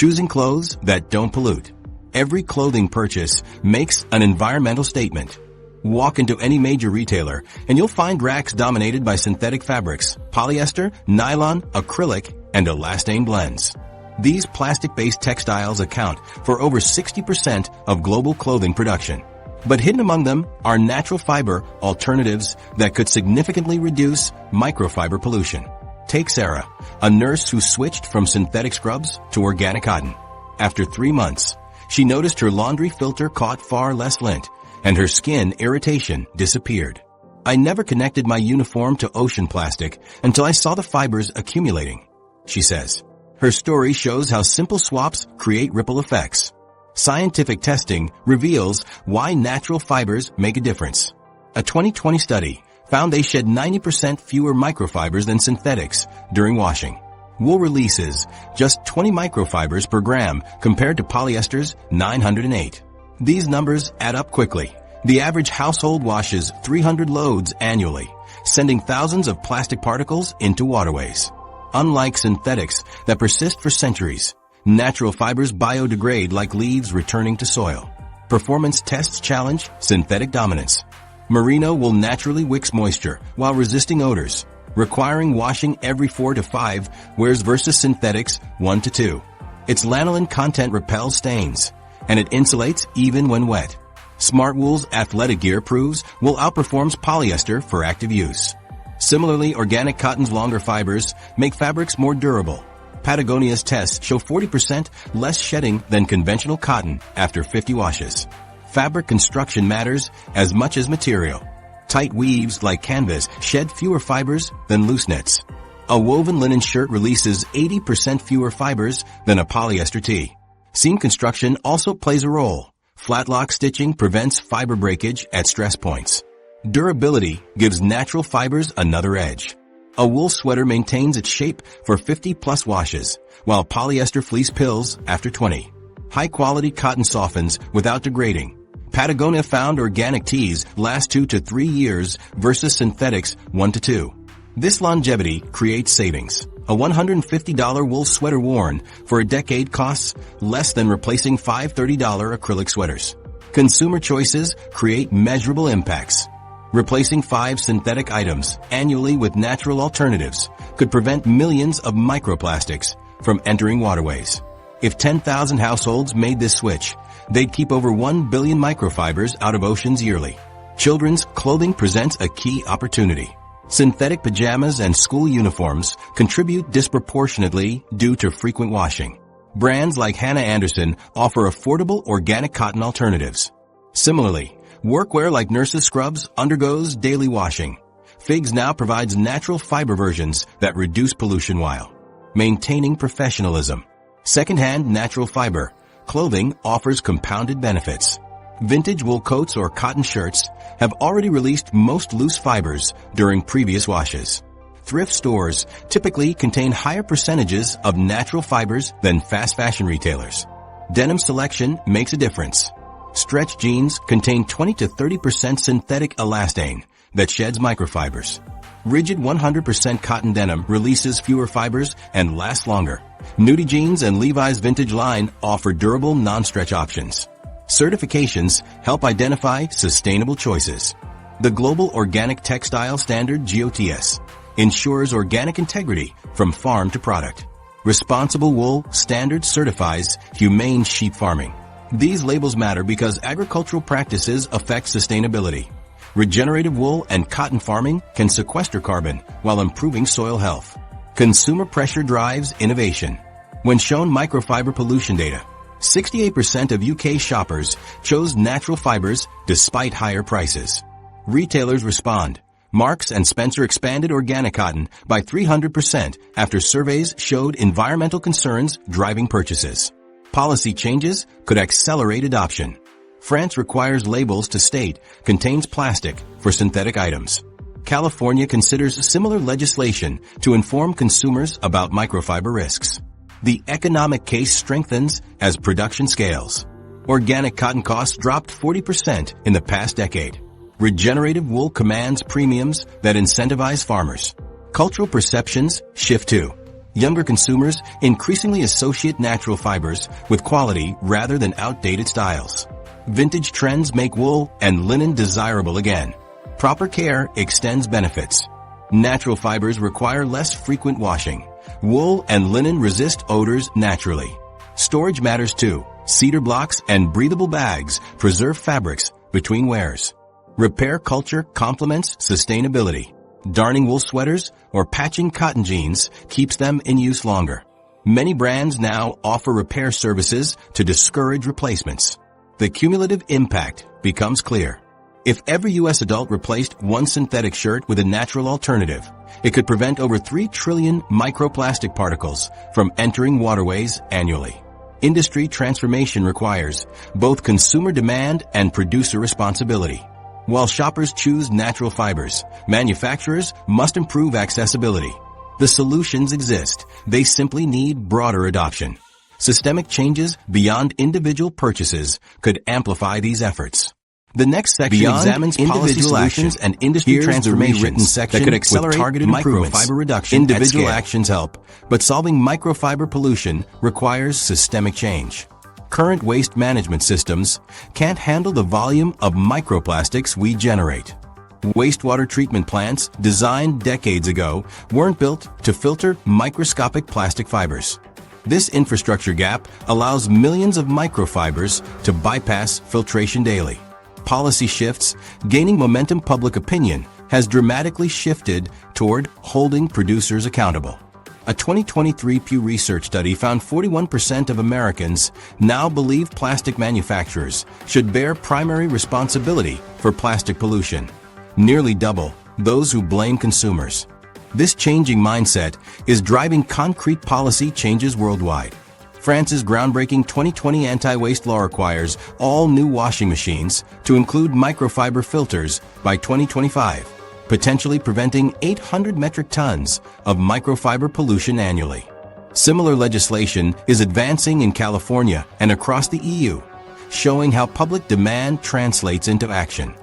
choosing clothes that don't pollute. Every clothing purchase makes an environmental statement. Walk into any major retailer and you'll find racks dominated by synthetic fabrics, polyester, nylon, acrylic, and elastane blends. These plastic-based textiles account for over 60% of global clothing production. But hidden among them are natural fiber alternatives that could significantly reduce microfiber pollution. Take Sarah, a nurse who switched from synthetic scrubs to organic cotton. After 3 months, she noticed her laundry filter caught far less lint, and her skin irritation disappeared. I never connected my uniform to ocean plastic until I saw the fibers accumulating, she says. Her story shows how simple swaps create ripple effects. Scientific testing reveals why natural fibers make a difference. A 2020 study found they shed 90% fewer microfibers than synthetics during washing. Wool releases just 20 microfibers per gram compared to polyester's 908. These numbers add up quickly. The average household washes 300 loads annually, sending thousands of plastic particles into waterways. Unlike synthetics that persist for centuries, natural fibers biodegrade like leaves returning to soil. Performance tests challenge synthetic dominance. Merino will naturally wicks moisture while resisting odors, requiring washing every 4 to 5 wears versus synthetics 1 to 2. Its lanolin content repels stains, and it insulates even when wet. Smartwool's athletic gear proves wool outperforms polyester for active use. Similarly, organic cotton's longer fibers make fabrics more durable. Patagonia's tests show 40% less shedding than conventional cotton after 50 washes. Fabric construction matters as much as material. Tight weaves like canvas shed fewer fibers than loose knits. A woven linen shirt releases 80% fewer fibers than a polyester tee. Seam construction also plays a role. Flat lock stitching prevents fiber breakage at stress points. Durability gives natural fibers another edge. A wool sweater maintains its shape for 50+ washes, while polyester fleece pills after 20. High-quality cotton softens without degrading. Patagonia found organic tees last 2 to 3 years versus synthetics 1 to 2. This longevity creates savings. A $150 wool sweater worn for a decade costs less than replacing 5 $30 acrylic sweaters. Consumer choices create measurable impacts. Replacing 5 synthetic items annually with natural alternatives could prevent millions of microplastics from entering waterways. If 10,000 households made this switch, they'd keep over 1 billion microfibers out of oceans yearly. Children's clothing presents a key opportunity. Synthetic pajamas and school uniforms contribute disproportionately due to frequent washing. Brands like Hannah Anderson offer affordable organic cotton alternatives. Similarly, workwear like nurses' scrubs undergoes daily washing. Figs now provides natural fiber versions that reduce pollution while maintaining professionalism. Secondhand natural fiber clothing offers compounded benefits. Vintage wool coats or cotton shirts have already released most loose fibers during previous washes. Thrift stores typically contain higher percentages of natural fibers than fast fashion retailers. Denim selection makes a difference. Stretch jeans contain 20 to 30% synthetic elastane that sheds microfibers. Rigid 100% cotton denim releases fewer fibers and lasts longer. Nudie jeans and Levi's vintage line offer durable non-stretch options. Certifications help identify sustainable choices. The Global Organic Textile Standard GOTS ensures organic integrity from farm to product. Responsible Wool Standard certifies humane sheep farming. These labels matter because agricultural practices affect sustainability. Regenerative wool and cotton farming can sequester carbon while improving soil health. Consumer pressure drives innovation. When shown microfiber pollution data, 68% of UK shoppers chose natural fibers despite higher prices. Retailers respond. Marks and Spencer expanded organic cotton by 300% after surveys showed environmental concerns driving purchases. Policy changes could accelerate adoption. France requires labels to state contains plastic for synthetic items. California considers similar legislation to inform consumers about microfiber risks. The economic case strengthens as production scales. Organic cotton costs dropped 40% in the past decade. Regenerative wool commands premiums that incentivize farmers. Cultural perceptions shift too. Younger consumers increasingly associate natural fibers with quality rather than outdated styles. Vintage trends make wool and linen desirable again. Proper care extends benefits. Natural fibers require less frequent washing. Wool and linen resist odors naturally. Storage matters too. Cedar blocks and breathable bags preserve fabrics between wears. Repair culture complements sustainability. Darning wool sweaters or patching cotton jeans keeps them in use longer. Many brands now offer repair services to discourage replacements. The cumulative impact becomes clear. If every U.S. adult replaced one synthetic shirt with a natural alternative, it could prevent over 3 trillion microplastic particles from entering waterways annually. Industry transformation requires both consumer demand and producer responsibility. While shoppers choose natural fibers, manufacturers must improve accessibility. The solutions exist. They simply need broader adoption. Systemic changes beyond individual purchases could amplify these efforts. The next section examines policy solutions and industry transformations that could accelerate targeted microfiber reduction. Individual actions help, but solving microfiber pollution requires systemic change. Current waste management systems can't handle the volume of microplastics we generate. Wastewater treatment plants designed decades ago weren't built to filter microscopic plastic fibers. This infrastructure gap allows millions of microfibers to bypass filtration daily. Policy shifts, gaining momentum. Public opinion has dramatically shifted toward holding producers accountable. A 2023 Pew Research study found 41% of Americans now believe plastic manufacturers should bear primary responsibility for plastic pollution, nearly double those who blame consumers. This changing mindset is driving concrete policy changes worldwide. France's groundbreaking 2020 anti-waste law requires all new washing machines to include microfiber filters by 2025. Potentially preventing 800 metric tons of microfiber pollution annually. Similar legislation is advancing in California and across the EU, showing how public demand translates into action.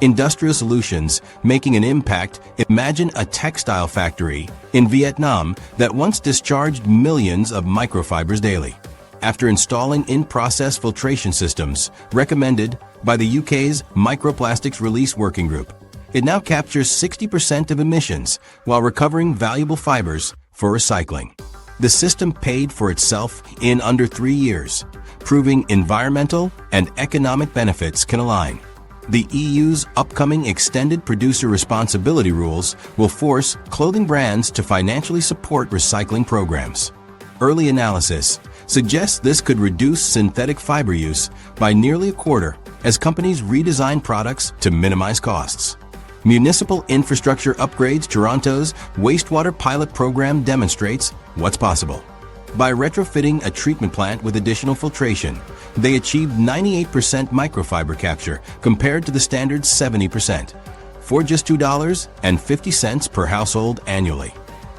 Industrial solutions making an impact. Imagine a textile factory in Vietnam that once discharged millions of microfibers daily. After installing in-process filtration systems recommended by the UK's Microplastics Release Working Group, it now captures 60% of emissions while recovering valuable fibers for recycling. The system paid for itself in under 3 years, proving environmental and economic benefits can align. The EU's upcoming extended producer responsibility rules will force clothing brands to financially support recycling programs. Early analysis suggests this could reduce synthetic fiber use by nearly a quarter as companies redesign products to minimize costs. Municipal infrastructure upgrades. Toronto's wastewater pilot program demonstrates what's possible. By retrofitting a treatment plant with additional filtration, they achieved 98% microfiber capture compared to the standard 70%, for just $2.50 per household annually.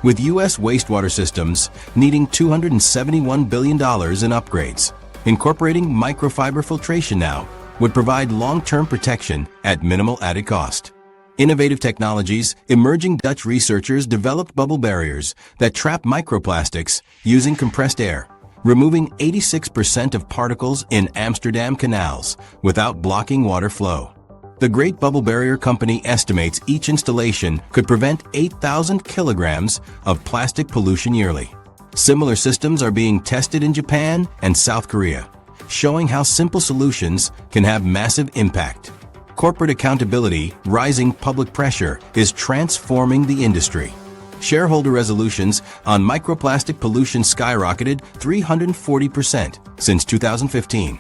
With U.S. wastewater systems needing $271 billion in upgrades, incorporating microfiber filtration now would provide long-term protection at minimal added cost. Innovative technologies. Emerging Dutch researchers developed bubble barriers that trap microplastics using compressed air, removing 86% of particles in Amsterdam canals without blocking water flow. The Great Bubble Barrier Company estimates each installation could prevent 8,000 kilograms of plastic pollution yearly. Similar systems are being tested in Japan and South Korea, showing how simple solutions can have massive impact. Corporate accountability. Rising public pressure is transforming the industry. Shareholder resolutions on microplastic pollution skyrocketed 340% since 2015.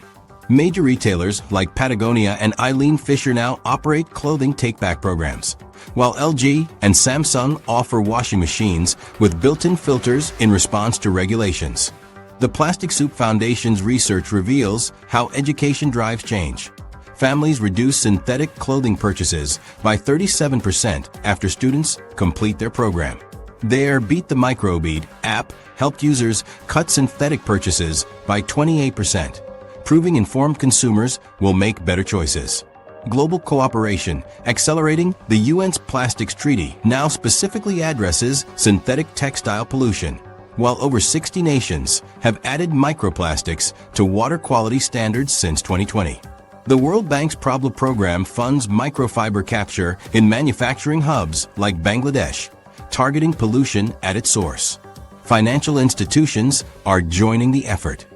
Major retailers like Patagonia and Eileen Fisher now operate clothing take-back programs, while LG and Samsung offer washing machines with built-in filters in response to regulations. The Plastic Soup Foundation's research reveals how education drives change. Families reduce synthetic clothing purchases by 37% after students complete their program. Their Beat the Microbead app helped users cut synthetic purchases by 28%, proving informed consumers will make better choices. Global cooperation accelerating. The UN's Plastics Treaty now specifically addresses synthetic textile pollution, while over 60 nations have added microplastics to water quality standards since 2020. The World Bank's Problem Program funds microfiber capture in manufacturing hubs like Bangladesh, targeting pollution at its source. Financial institutions are joining the effort.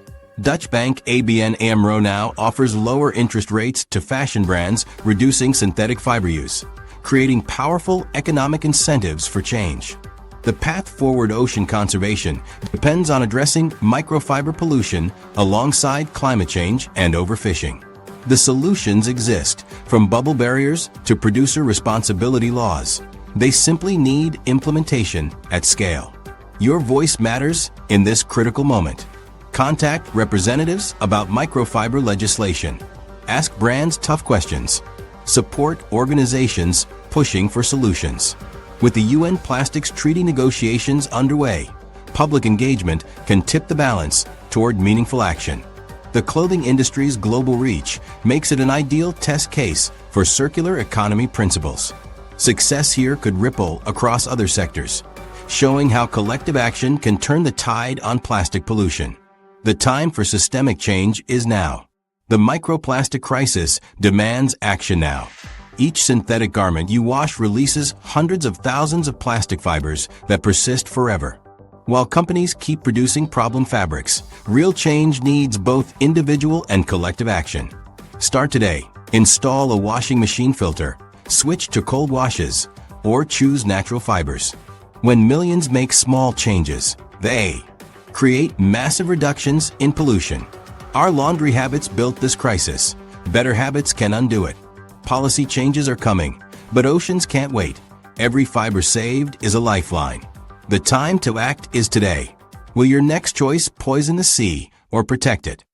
Dutch bank ABN AMRO now offers lower interest rates to fashion brands, reducing synthetic fiber use, creating powerful economic incentives for change. The path forward ocean conservation depends on addressing microfiber pollution alongside climate change and overfishing. The solutions exist, from bubble barriers to producer responsibility laws. They simply need implementation at scale. Your voice matters in this critical moment. Contact representatives about microfiber legislation. Ask brands tough questions. Support organizations pushing for solutions. With the UN Plastics Treaty negotiations underway, public engagement can tip the balance toward meaningful action. The clothing industry's global reach makes it an ideal test case for circular economy principles. Success here could ripple across other sectors, showing how collective action can turn the tide on plastic pollution. The time for systemic change is now. The microplastic crisis demands action now. Each synthetic garment you wash releases hundreds of thousands of plastic fibers that persist forever. While companies keep producing problem fabrics, real change needs both individual and collective action. Start today. Install a washing machine filter, switch to cold washes, or choose natural fibers. When millions make small changes, they create massive reductions in pollution. Our laundry habits built this crisis. Better habits can undo it. Policy changes are coming, but oceans can't wait. Every fiber saved is a lifeline. The time to act is today. Will your next choice poison the sea or protect it?